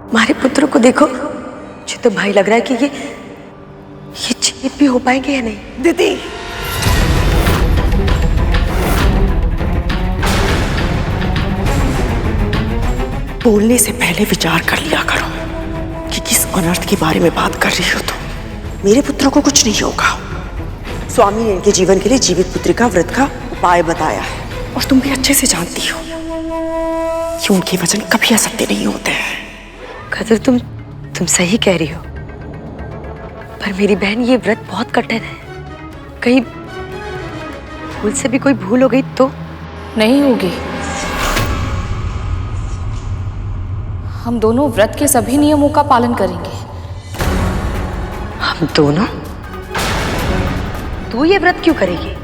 हमारे पुत्र को देखो, मुझे तो भाई लग रहा है कि ये जीवित भी हो पाएंगे या नहीं। दीदी, बोलने से पहले विचार कर लिया करो कि किस अनर्थ के बारे में बात कर रही हो तुम। मेरे पुत्र को कुछ नहीं होगा। स्वामी ने इनके जीवन के लिए जीवित पुत्री का व्रत का उपाय बताया है, और तुम भी अच्छे से जानती हो कि उनके वचन कभी असत्य नहीं होते हैं। कदर, तुम सही कह रही हो, पर मेरी बहन ये व्रत बहुत कठिन है। कहीं भूल से भी कोई भूल हो गई तो? नहीं होगी। हम दोनों व्रत के सभी नियमों का पालन करेंगे। हम दोनों? तू ये व्रत क्यों करेगी?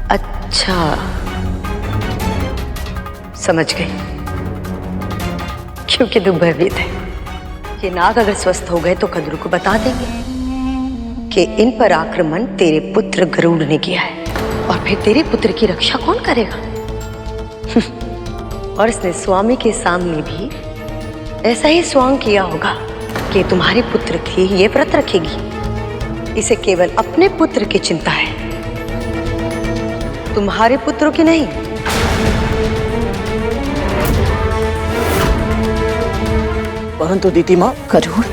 अच्छा, समझ गई। क्योंकि तू भयभीत है। ये नाग अगर स्वस्थ हो गए तो कद्रू को बता देंगे कि इन पर आक्रमण तेरे पुत्र गरुड़ ने किया है, और फिर तेरे पुत्र की रक्षा कौन करेगा? और इसने स्वामी के सामने भी ऐसा ही स्वांग किया होगा कि तुम्हारे पुत्र की ये व्रत रखेगी। इसे केवल अपने पुत्र की चिंता है, तुम्हारे पुत्रों की नहीं। परंतु दीदी माँ, गरुड़,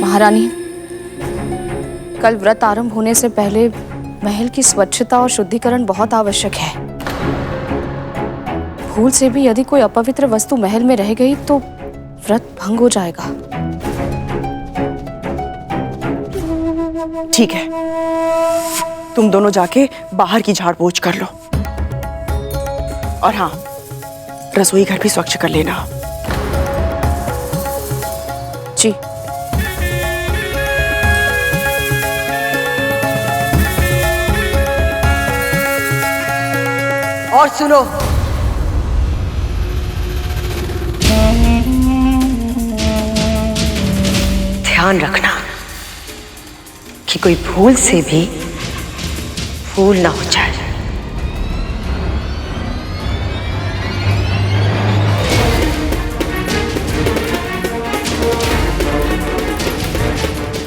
महारानी, कल व्रत आरंभ होने से पहले महल की स्वच्छता और शुद्धिकरण बहुत आवश्यक है। भूल से भी यदि कोई अपवित्र वस्तु महल में रह गई तो व्रत भंग हो जाएगा। ठीक है, तुम दोनों जाके बाहर की झाड़ पोंछ कर लो, और हाँ, रसोई घर भी स्वच्छ कर लेना। जी। और सुनो, ध्यान रखना कि कोई भूल से भी भूल ना हो जाए।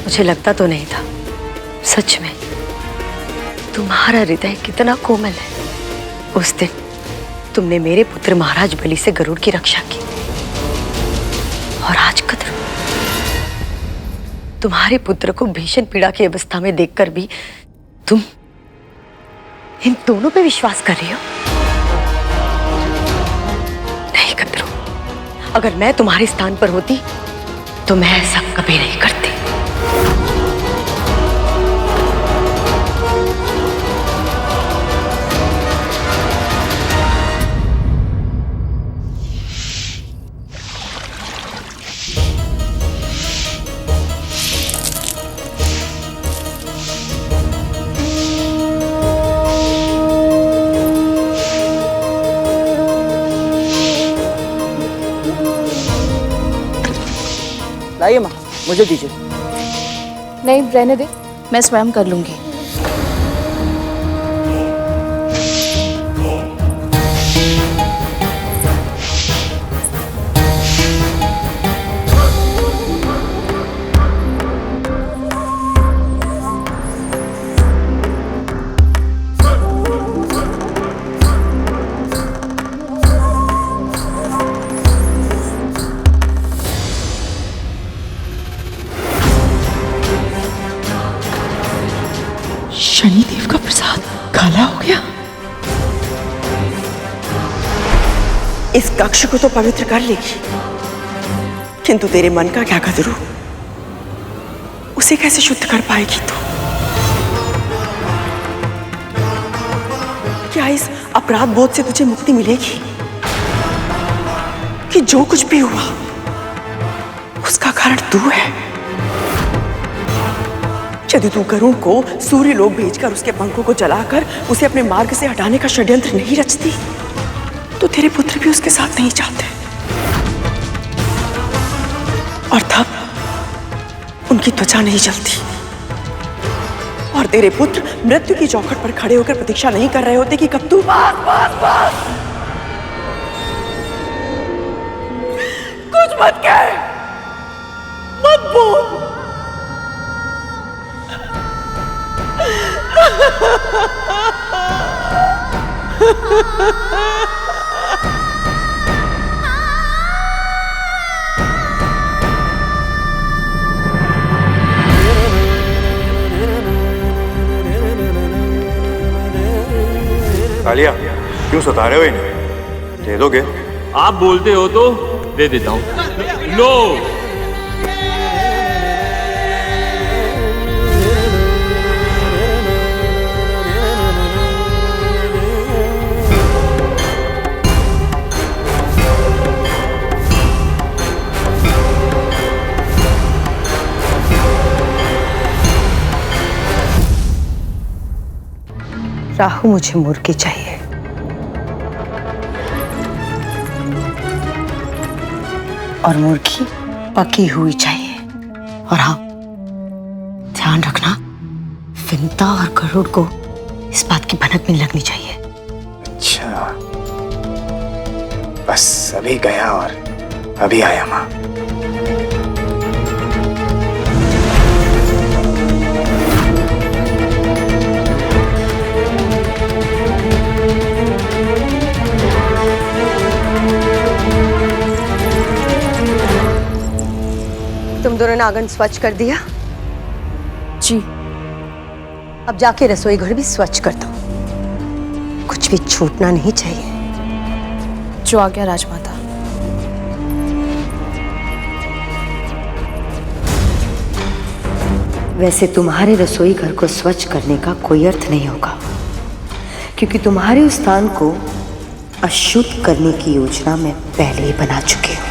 मुझे लगता तो नहीं था, सच में तुम्हारा हृदय कितना कोमल है। उस दिन तुमने मेरे पुत्र महाराज बलि से गरुड़ की रक्षा की, और आज कद्रू, तुम्हारे पुत्र को भीषण पीड़ा की अवस्था में देखकर भी तुम इन दोनों पे विश्वास कर रही हो? नहीं कद्रू, अगर मैं तुम्हारे स्थान पर होती तो मैं ऐसा कभी नहीं करती। लाइए माँ, मुझे दीजिए। नहीं, रहने दे, मैं स्वयं कर लूंगी। शनिदेव का प्रसाद काला हो गया। इस कक्ष को तो पवित्र कर लेगी, किंतु तेरे मन का क्या कदरू, उसे कैसे शुद्ध कर पाएगी तू? क्या इस अपराध बोध से तुझे मुक्ति मिलेगी कि जो कुछ भी हुआ उसका कारण तू है? यदि तू गरुड़ को सूर्य लोक भेजकर उसके पंखों को जलाकर उसे अपने मार्ग से हटाने का षड्यंत्र नहीं रचती, तो तेरे पुत्र भी उसके साथ नहीं जाते। और की त्वचा नहीं जलती और तेरे पुत्र मृत्यु की चौखट पर खड़े होकर प्रतीक्षा नहीं कर रहे होते कि कब तू कुछ मत कह, मत बोल। कालिया, क्यों सता रहे हो इन्हें? दे दोगे? आप बोलते हो तो दे देता हूं। लो। राहु, मुझे मुर्गी चाहिए। और मुर्गी पकी हुई चाहिए। और हाँ, ध्यान रखना, विंता और गरुड़ को इस बात की भनक भी लगनी चाहिए। अच्छा, बस अभी गया और अभी आया माँ। तुम दोनों ने आंगन स्वच्छ कर दिया? जी। अब जाके रसोई घर भी स्वच्छ कर दो, कुछ भी छूटना नहीं चाहिए। जो आ गया राजमाता। वैसे तुम्हारे रसोई घर को स्वच्छ करने का कोई अर्थ नहीं होगा, क्योंकि तुम्हारे उस स्थान को अशुद्ध करने की योजना मैं पहले ही बना चुकी हूँ।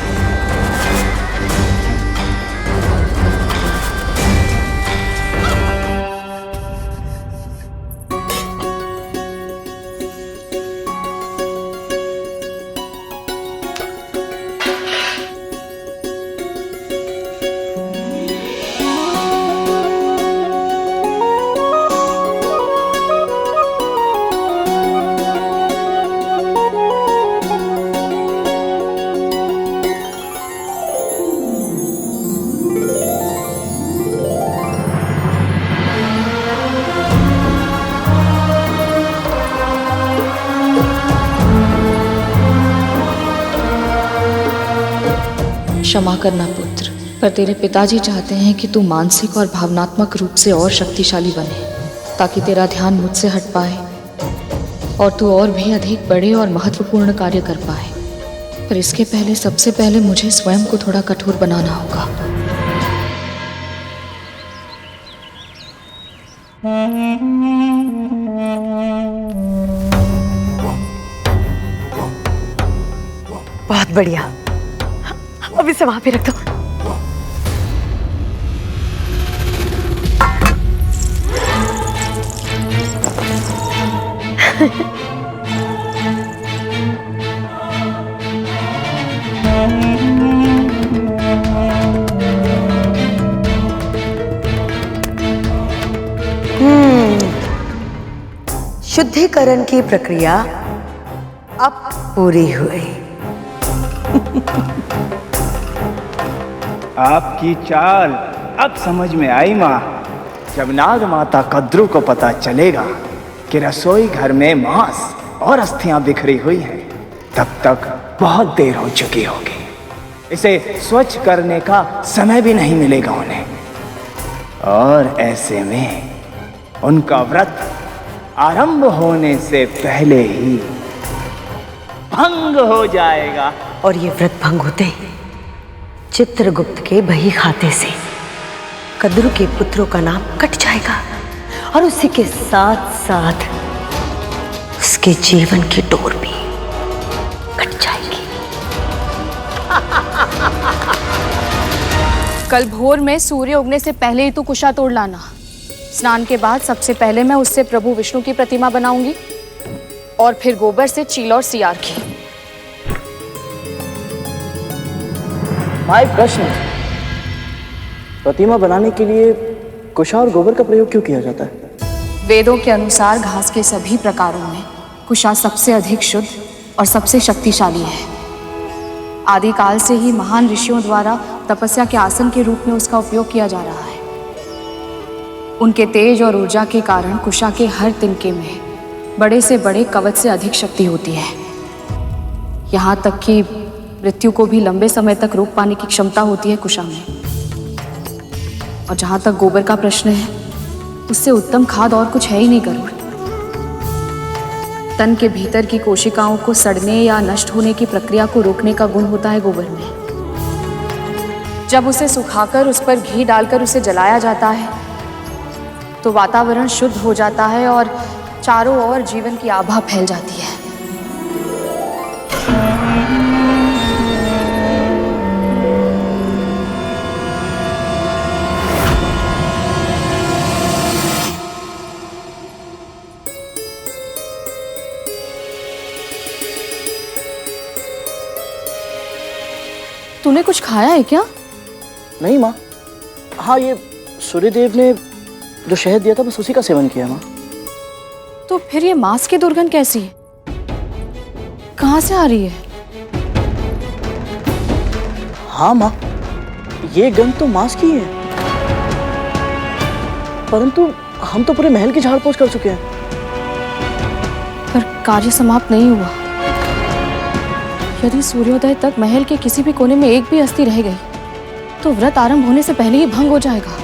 क्षमा करना पुत्र, पर तेरे पिताजी चाहते हैं कि तू मानसिक और भावनात्मक रूप से और शक्तिशाली बने, ताकि तेरा ध्यान मुझसे हट पाए और तू और भी अधिक बड़े और महत्वपूर्ण कार्य कर पाए। पर इसके पहले सबसे पहले मुझे स्वयं को थोड़ा कठोर बनाना होगा। बहुत बढ़िया, अब इसे वहां पे रख दो। शुद्धिकरण की प्रक्रिया अब पूरी हुई। आपकी चाल अब समझ में आई माँ। जब नाग माता कद्रू को पता चलेगा कि रसोई घर में मांस और अस्थियां बिखरी हुई हैं, तब तक बहुत देर हो चुकी होगी। इसे स्वच्छ करने का समय भी नहीं मिलेगा उन्हें, और ऐसे में उनका व्रत आरंभ होने से पहले ही भंग हो जाएगा। और ये व्रत भंग होते ही चित्रगुप्त के बही खाते से कद्रू के पुत्रों का नाम कट जाएगा, और उसी के साथ साथ उसके जीवन की डोर भी कट जाएगी। कल भोर में सूर्य उगने से पहले ही तू कुशा तोड़ लाना। स्नान के बाद सबसे पहले मैं उससे प्रभु विष्णु की प्रतिमा बनाऊंगी, और फिर गोबर से चील और सियार की। माय प्रश्न, प्रतिमा बनाने के लिए कुशा और गोबर का प्रयोग क्यों किया जाता है? वेदों के अनुसार घास के सभी प्रकारों में कुशा सबसे अधिक शुद्ध और सबसे शक्तिशाली है। आदिकाल से ही महान ऋषियों द्वारा तपस्या के आसन के रूप में उसका उपयोग किया जा रहा है। उनके तेज और ऊर्जा के कारण कुशा के हर तिनके में बड़े से बड़े कवच से अधिक शक्ति होती है। यहाँ तक कि मृत्यु को भी लंबे समय तक रोक पाने की क्षमता होती है कुशा में। और जहाँ तक गोबर का प्रश्न है, उससे उत्तम खाद और कुछ है ही नहीं गरुड़। तन के भीतर की कोशिकाओं को सड़ने या नष्ट होने की प्रक्रिया को रोकने का गुण होता है गोबर में। जब उसे सुखाकर उस पर घी डालकर उसे जलाया जाता है तो वातावरण शुद्ध हो जाता है और चारों ओर जीवन की आभा फैल जाती है। तूने कुछ खाया है क्या? नहीं माँ। हाँ, ये सूर्यदेव ने जो शहद दिया था बस उसी का सेवन किया माँ। तो फिर ये मांस की दुर्गंध कैसी है? कहाँ से आ रही है? हाँ माँ, ये गंध तो मांस की है, परंतु हम तो पूरे महल की झाड़ पोंछ कर चुके हैं। पर कार्य समाप्त नहीं हुआ। यदि सूर्योदय तक महल के किसी भी कोने में एक भी अस्थि रह गई तो व्रत आरंभ होने से पहले ही भंग हो जाएगा।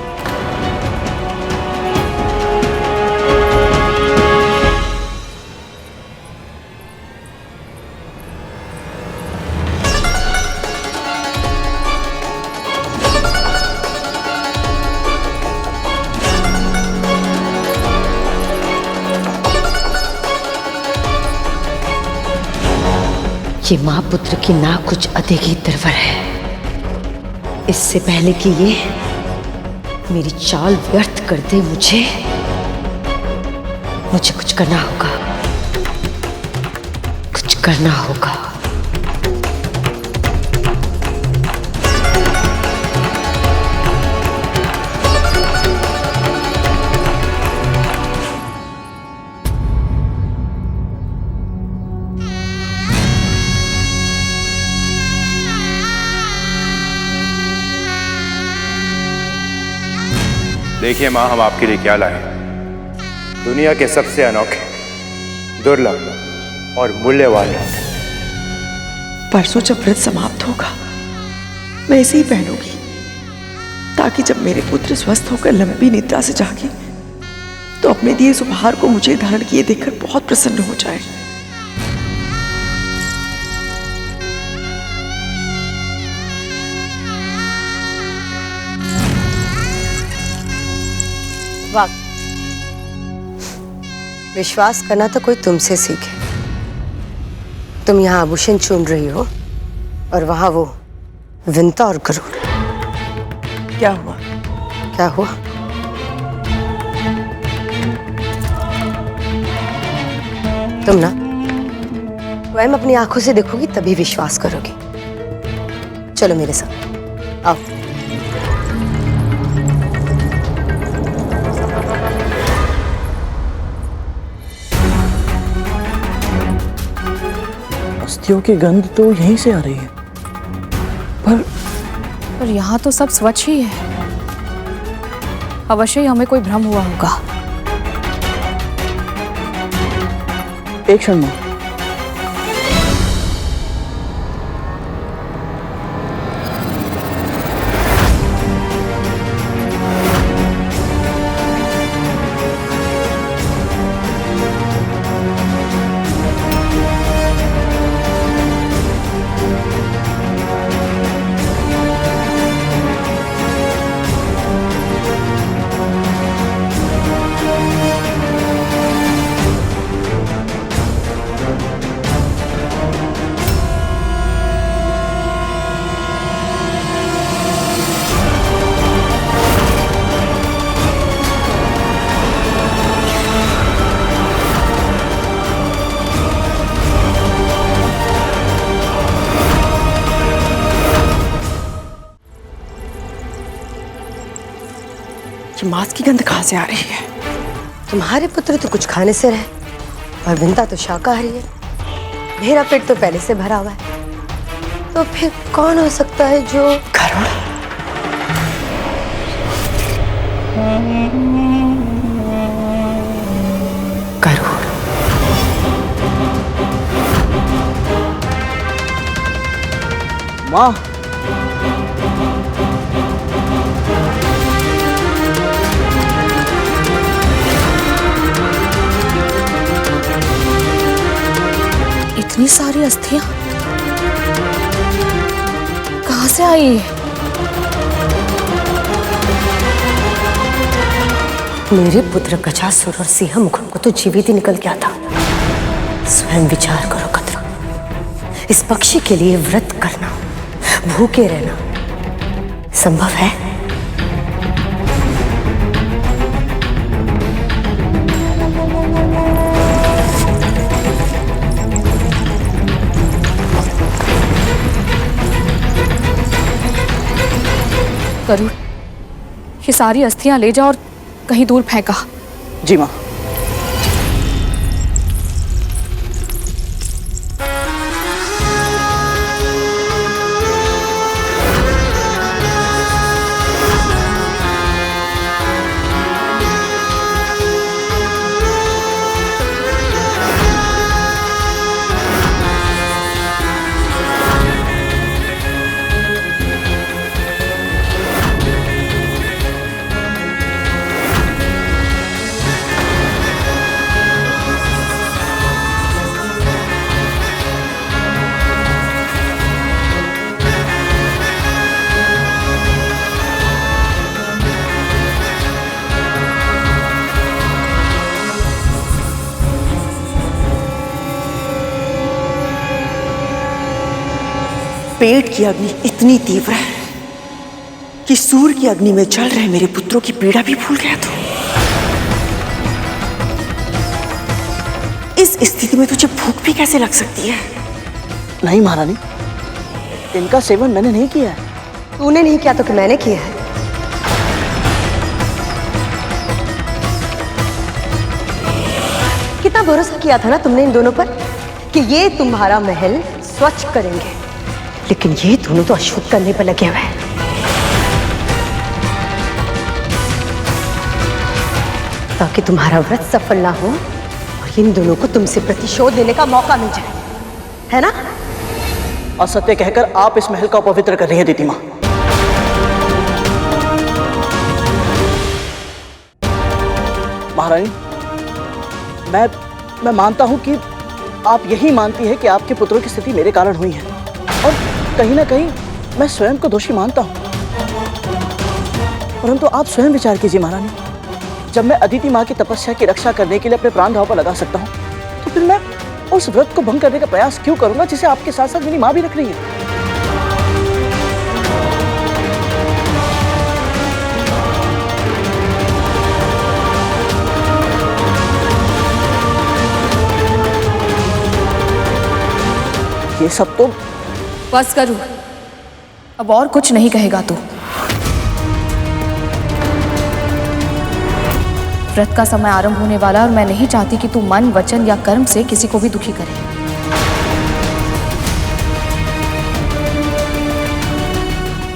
ये माँ पुत्र की ना कुछ अधिक ही निर्भर है। इससे पहले कि ये मेरी चाल व्यर्थ कर दे, मुझे कुछ करना होगा। कुछ करना होगा। देखिए माँ, हम आपके लिए क्या लाए हैं। दुनिया के सबसे अनोखे, दुर्लभ और मूल्यवान। परसों जब व्रत समाप्त होगा मैं इसे ही पहनूंगी, ताकि जब मेरे पुत्र स्वस्थ होकर लंबी निद्रा से जागे तो अपने दिए इस उपहार को मुझे धारण किए देखकर बहुत प्रसन्न हो जाए। वाह, विश्वास करना तो कोई तुमसे सीखे। तुम यहाँ आभूषण चुन रही हो और वहां वो विंता और गरुड़। क्या हुआ? क्या हुआ? तुम ना स्वयं अपनी आंखों से देखोगी तभी विश्वास करोगी। चलो मेरे साथ आओ। अस्थियों की गंध तो यहीं से आ रही है, पर यहाँ तो सब स्वच्छ ही है। अवश्य ही हमें कोई भ्रम हुआ होगा। एक क्षण में। ये मांस की गंध कहाँ से आ रही है? तुम्हारे पुत्र तो कुछ खाने से रहे और विंता तो शाकाहारी है। मेरा पेट तो पहले से भरा हुआ है। तो फिर कौन हो सकता है जो गरुड़? गरुड़। माँ, इतनी सारी अस्थियां कहाँ से आई? मेरे पुत्र गजासुर और सिंह मुखम को तो जीवित ही निकल गया था। स्वयं विचार करो कद्रू, इस पक्षी के लिए व्रत करना, भूखे रहना संभव है? गरुड़, ये सारी अस्थियां ले जा और कहीं दूर फेंका। जी माँ। पेट की अग्नि इतनी तीव्र है कि सूर्य की अग्नि में जल रहे मेरे पुत्रों की पीड़ा भी भूल गया तू। इस स्थिति में तुझे भूख भी कैसे लग सकती है? नहीं महारानी, इनका सेवन मैंने नहीं किया है। तूने नहीं किया तो कि मैंने किया है। कितना भरोसा किया था ना तुमने इन दोनों पर कि ये तुम्हारा महल स्वच्छ करेंगे, लेकिन ये दोनों तो अशुद्ध करने पर लगे हुए हैं। ताकि तुम्हारा व्रत सफल ना हो और इन दोनों को तुमसे प्रतिशोध लेने का मौका मिल जाए, है ना? असत्य कहकर आप इस महल का अपवित्र कर रही हैं दीदी माँ। महारानी, मैं मानता हूं कि आप यही मानती है कि आपके पुत्रों की स्थिति मेरे कारण हुई है, और कहीं ना कहीं मैं स्वयं को दोषी मानता हूं। परंतु आप स्वयं विचार कीजिए महारानी, जब मैं अदिति माँ की तपस्या की रक्षा करने के लिए अपने प्राण दांव पर लगा सकता हूँ, तो फिर मैं उस व्रत को भंग करने का प्रयास क्यों करूंगा जिसे आपके साथ साथ मेरी माँ भी रख रही है? ये सब तो बस करूँ, अब और कुछ नहीं कहेगा तू। व्रत का समय आरंभ होने वाला और मैं नहीं चाहती कि तू मन, वचन या कर्म से किसी को भी दुखी करे।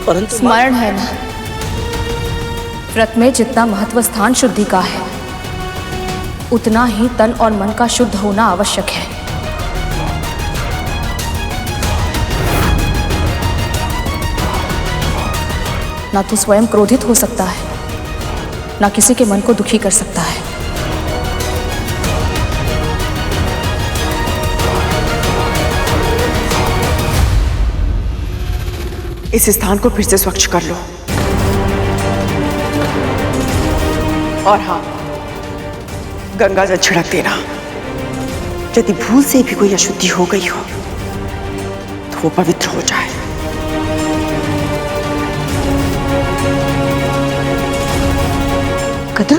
परंतु स्मरण है ना, व्रत में जितना महत्व स्थान शुद्धि का है, उतना ही तन और मन का शुद्ध होना आवश्यक है। ना तू स्वयं क्रोधित हो सकता है, ना किसी के मन को दुखी कर सकता है। इस स्थान को फिर से स्वच्छ कर लो। और हाँ, गंगा जल छिड़क देना। यदि भूल से भी कोई अशुद्धि हो गई हो तो वो पवित्र हो जाए। कद्रू,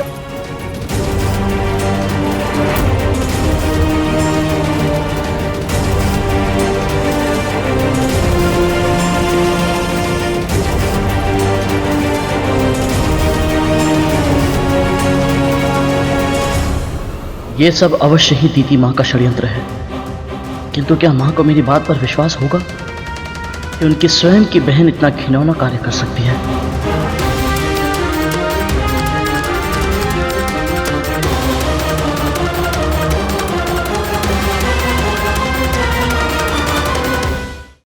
ये सब अवश्य ही दीदी माँ का षड्यंत्र है, किंतु क्या माँ को मेरी बात पर विश्वास होगा कि उनकी स्वयं की बहन इतना घिनौना कार्य कर सकती है?